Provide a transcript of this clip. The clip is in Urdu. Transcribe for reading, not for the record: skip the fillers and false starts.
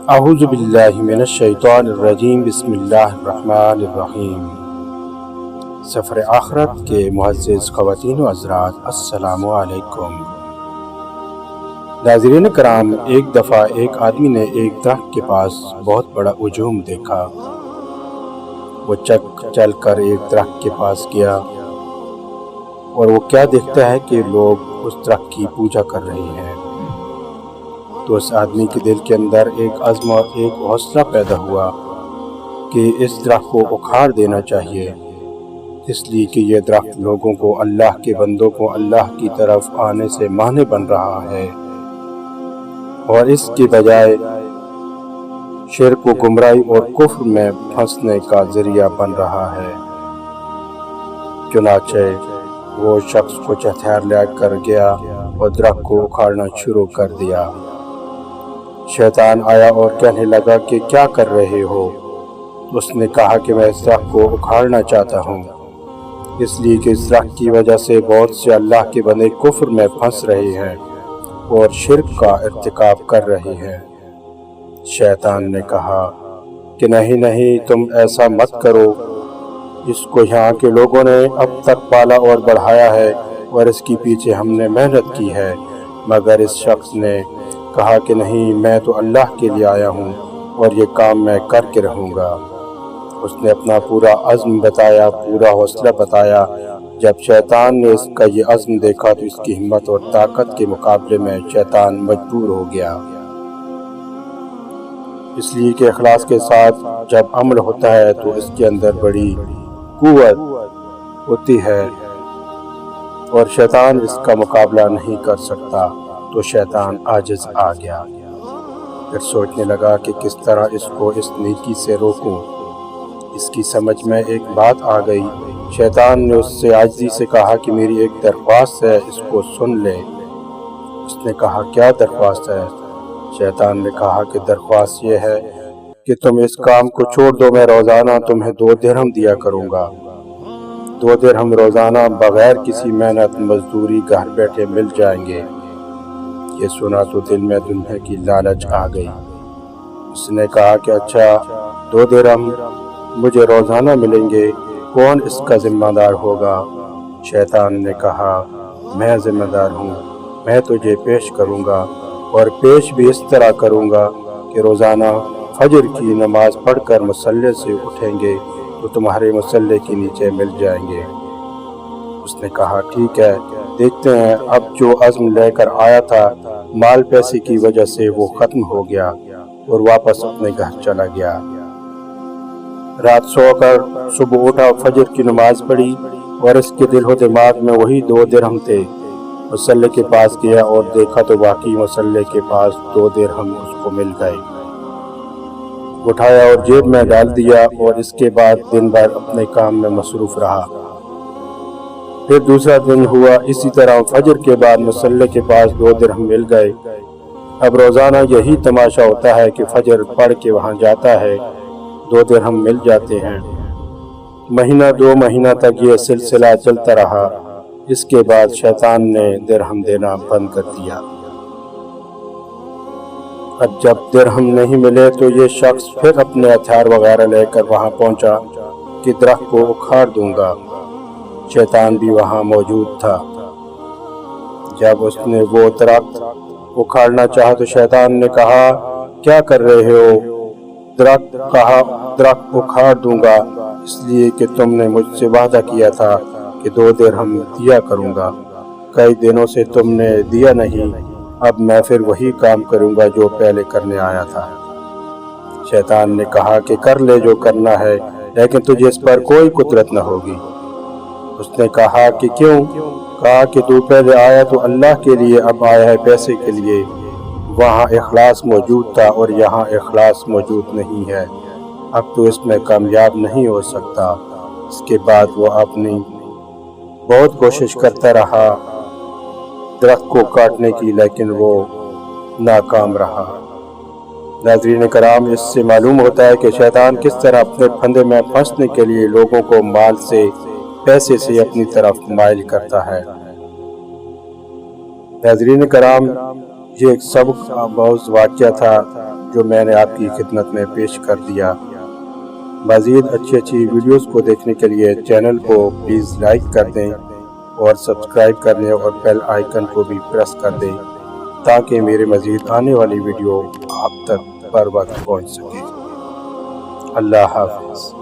اعوذ باللہ من الشیطان الرجیم بسم اللہ الرحمن الرحیم۔ سفر آخرت کے معزز خواتین و حضرات، السلام علیکم۔ ناظرین کرام، ایک دفعہ ایک آدمی نے ایک درخت کے پاس بہت بڑا ہجوم دیکھا۔ وہ چل کر ایک درخت کے پاس گیا اور وہ کیا دیکھتا ہے کہ لوگ اس درخت کی پوجا کر رہے ہیں۔ تو اس آدمی کے دل کے اندر ایک عزم اور ایک حوصلہ پیدا ہوا کہ اس درخت کو اکھاڑ دینا چاہیے، اس لیے کہ یہ درخت لوگوں کو، اللہ کے بندوں کو اللہ کی طرف آنے سے مانع بن رہا ہے اور اس کے بجائے شرک و گمراہی اور کفر میں پھنسنے کا ذریعہ بن رہا ہے۔ چنانچہ وہ شخص کچھ ہتھیار لے کر گیا اور درخت کو اکھاڑنا شروع کر دیا۔ شیطان آیا اور کہنے لگا کہ کیا کر رہے ہو؟ اس نے کہا کہ میں اس درخت کو اکھاڑنا چاہتا ہوں، اس لیے کہ اس درخت کی وجہ سے بہت سے اللہ کے بندے کفر میں پھنس رہے ہیں اور شرک کا ارتکاب کر رہے ہیں۔ شیطان نے کہا کہ نہیں، تم ایسا مت کرو، اس کو یہاں کے لوگوں نے اب تک پالا اور بڑھایا ہے اور اس کے پیچھے ہم نے محنت کی ہے، مگر اس شخص نے کہا کہ نہیں، میں تو اللہ کے لیے آیا ہوں اور یہ کام میں کر کے رہوں گا۔ اس نے اپنا پورا عزم بتایا، پورا حوصلہ بتایا۔ جب شیطان نے اس کا یہ عزم دیکھا تو اس کی ہمت اور طاقت کے مقابلے میں شیطان مجبور ہو گیا، اس لیے کہ اخلاص کے ساتھ جب عمل ہوتا ہے تو اس کے اندر بڑی قوت ہوتی ہے اور شیطان اس کا مقابلہ نہیں کر سکتا۔ تو شیطان عاجز آ گیا، پھر سوچنے لگا کہ کس طرح اس کو اس نیکی سے روکوں۔ اس کی سمجھ میں ایک بات آ گئی۔ شیطان نے اس سے عاجزی سے کہا کہ میری ایک درخواست ہے، اس کو سن لے۔ اس نے کہا کیا درخواست ہے؟ شیطان نے کہا کہ درخواست یہ ہے کہ تم اس کام کو چھوڑ دو، میں روزانہ تمہیں 2 درہم دیا کروں گا۔ 2 درہم روزانہ بغیر کسی محنت مزدوری گھر بیٹھے مل جائیں گے۔ یہ سنا تو دل میں دنیا کی لالچ آ گئی۔ اس نے کہا کہ اچھا، 2 درہم مجھے روزانہ ملیں گے، کون اس کا ذمہ دار ہوگا؟ شیطان نے کہا میں ذمہ دار ہوں، میں تجھے پیش کروں گا، اور پیش بھی اس طرح کروں گا کہ روزانہ فجر کی نماز پڑھ کر مصلی سے اٹھیں گے تو تمہارے مصلی کے نیچے مل جائیں گے۔ اس نے کہا ٹھیک ہے، دیکھتے ہیں۔ اب جو عزم لے کر آیا تھا، مال پیسے کی وجہ سے وہ ختم ہو گیا اور واپس اپنے گھر چلا گیا۔ رات سو کر صبح اٹھا، فجر کی نماز پڑھی اور اس کے دل و دماغ میں وہی 2 درہم تھے۔ مصلی کے پاس گیا اور دیکھا تو واقعی مصلی کے پاس 2 درہم اس کو مل گئے۔ اٹھایا اور جیب میں ڈال دیا اور اس کے بعد دن بھر اپنے کام میں مصروف رہا۔ پھر دوسرا دن ہوا اسی طرح، فجر کے بعد مصلی کے پاس 2 درہم مل گئے۔ اب روزانہ یہی تماشا ہوتا ہے کہ فجر پڑھ کے وہاں جاتا ہے، 2 درہم مل جاتے ہیں۔ مہینہ 2 مہینہ تک یہ سلسلہ چلتا رہا۔ اس کے بعد شیطان نے درہم دینا بند کر دیا۔ اب جب درہم نہیں ملے تو یہ شخص پھر اپنے ہتھیار وغیرہ لے کر وہاں پہنچا کہ درخت کو اکھاڑ دوں گا۔ شیطان بھی وہاں موجود تھا۔ جب اس نے وہ درخت اکھاڑنا چاہا تو شیطان نے کہا کیا کر رہے ہو؟ درخت اکھاڑ دوں گا، اس لیے کہ تم نے مجھ سے وعدہ کیا تھا کہ 2 درہم دیا کروں گا، کئی دنوں سے تم نے دیا نہیں، اب میں پھر وہی کام کروں گا جو پہلے کرنے آیا تھا۔ شیطان نے کہا کہ کر لے جو کرنا ہے، لیکن تجھے اس پر کوئی قدرت نہ ہوگی۔ اس نے کہا کہ کیوں؟ کہا کہ تو پہلے آیا تو اللہ کے لیے، اب آیا ہے پیسے کے لیے۔ وہاں اخلاص موجود تھا اور یہاں اخلاص موجود نہیں ہے، اب تو اس میں کامیاب نہیں ہو سکتا۔ اس کے بعد وہ اپنی بہت کوشش کرتا رہا درخت کو کاٹنے کی، لیکن وہ ناکام رہا۔ ناظرین کرام، اس سے معلوم ہوتا ہے کہ شیطان کس طرح اپنے پھندے میں پھنسنے کے لیے لوگوں کو مال سے، پیسے سے اپنی طرف مائل کرتا ہے۔ ناظرین کرام، یہ ایک سبق کا بہت واقعہ تھا جو میں نے آپ کی خدمت میں پیش کر دیا۔ مزید اچھی ویڈیوز کو دیکھنے کے لیے چینل کو پلیز لائک کر دیں اور سبسکرائب کر لیں اور بیل آئیکن کو بھی پریس کر دیں تاکہ میرے مزید آنے والی ویڈیو آپ تک بر وقت پہنچ سکے۔ اللہ حافظ۔